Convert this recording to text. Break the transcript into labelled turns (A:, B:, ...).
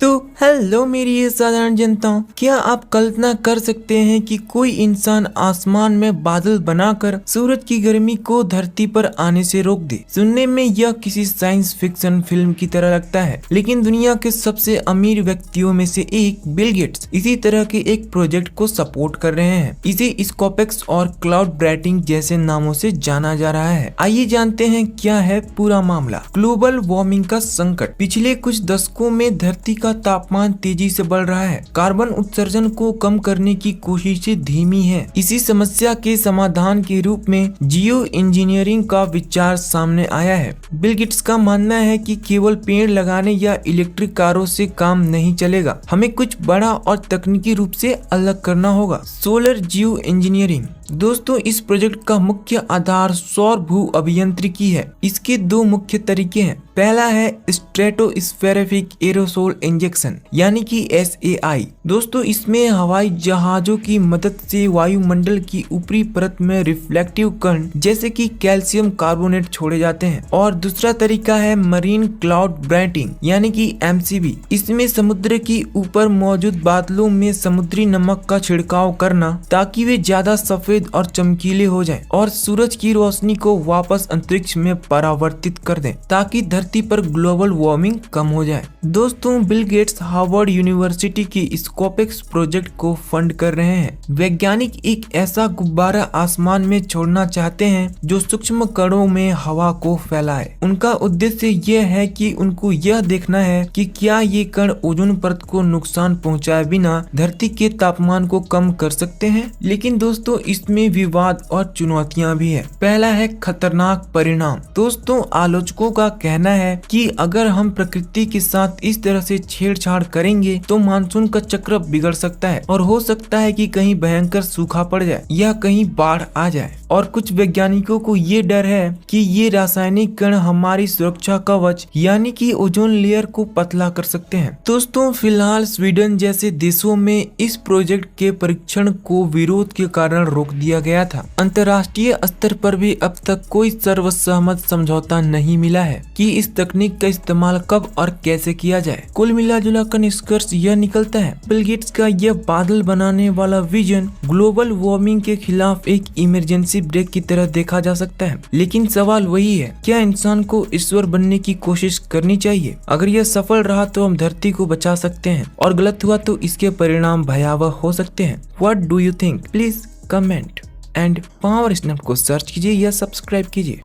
A: तो हेलो मेरी ये साधारण जनताओं, क्या आप कल्पना कर सकते हैं कि कोई इंसान आसमान में बादल बनाकर सूरज की गर्मी को धरती पर आने से रोक दे। सुनने में यह किसी साइंस फिक्शन फिल्म की तरह लगता है, लेकिन दुनिया के सबसे अमीर व्यक्तियों में से एक बिल गेट्स इसी तरह के एक प्रोजेक्ट को सपोर्ट कर रहे हैं। इसे स्कोपेक्स और क्लाउड ब्राइटिंग जैसे नामों से जाना जा रहा है। आइए जानते हैं क्या है पूरा मामला। ग्लोबल वार्मिंग का संकट। पिछले कुछ दशकों में धरती का तापमान तेजी से बढ़ रहा है। कार्बन उत्सर्जन को कम करने की कोशिशें धीमी हैं। इसी समस्या के समाधान के रूप में जियो इंजीनियरिंग का विचार सामने आया है। बिल गेट्स का मानना है कि केवल पेड़ लगाने या इलेक्ट्रिक कारों से काम नहीं चलेगा, हमें कुछ बड़ा और तकनीकी रूप से अलग करना होगा। सोलर जियो इंजीनियरिंग। दोस्तों, इस प्रोजेक्ट का मुख्य आधार सौर भू अभियांत्रिकी है। इसके दो मुख्य तरीके हैं। पहला है स्ट्रेटोस्फेरिक एरोसोल इंजेक्शन यानी कि SAI। दोस्तों, इसमें हवाई जहाजों की मदद से वायुमंडल की ऊपरी परत में रिफ्लेक्टिव कण जैसे कि कैल्शियम कार्बोनेट छोड़े जाते हैं। और दूसरा तरीका है मरीन क्लाउड ब्राइटिंग यानी कि MCB। इसमें समुद्र के ऊपर मौजूद बादलों में समुद्री नमक का छिड़काव करना ताकि वे ज्यादा सफेद और चमकीले हो जाएं और सूरज की रोशनी को वापस अंतरिक्ष में परावर्तित कर दें ताकि धरती पर ग्लोबल वार्मिंग कम हो जाए। दोस्तों, बिल गेट्स हार्वर्ड यूनिवर्सिटी के स्कोपेक्स प्रोजेक्ट को फंड कर रहे हैं। वैज्ञानिक एक ऐसा गुब्बारा आसमान में छोड़ना चाहते हैं जो सूक्ष्म कणों में हवा को फैलाए। उनका उद्देश्य यह है कि उनको यह देखना है कि क्या ये कण ओजोन परत को नुकसान पहुंचाए बिना धरती के तापमान को कम कर सकते हैं। लेकिन दोस्तों, इसमें विवाद और चुनौतियां भी है। पहला है खतरनाक परिणाम। दोस्तों, आलोचकों का कहना है कि अगर हम प्रकृति के साथ इस तरह से छेड़छाड़ करेंगे तो मानसून का चक्र बिगड़ सकता है और हो सकता है कि कहीं भयंकर सूखा पड़ जाए या कहीं बाढ़ आ जाए। और कुछ वैज्ञानिकों को ये डर है कि ये रासायनिक कण हमारी सुरक्षा कवच यानी कि ओजोन लेयर को पतला कर सकते हैं। दोस्तों, फिलहाल स्वीडन जैसे देशों में इस प्रोजेक्ट के परीक्षण को विरोध के कारण रोक दिया गया था। अंतर्राष्ट्रीय स्तर पर भी अब तक कोई सर्वसहमत समझौता नहीं मिला है कि इस तकनीक का इस्तेमाल कब और कैसे किया जाए। कुल मिलाजुला कर निष्कर्ष यह निकलता है, बिल गेट्स का यह बादल बनाने वाला विजन ग्लोबल वार्मिंग के खिलाफ एक इमरजेंसी ब्रेक की तरह देखा जा सकता है। लेकिन सवाल वही है, क्या इंसान को ईश्वर बनने की कोशिश करनी चाहिए? अगर यह सफल रहा तो हम धरती को बचा सकते हैं और गलत हुआ तो इसके परिणाम भयावह हो सकते हैं। What do you think? Please comment and power snap को सर्च कीजिए या सब्सक्राइब कीजिए।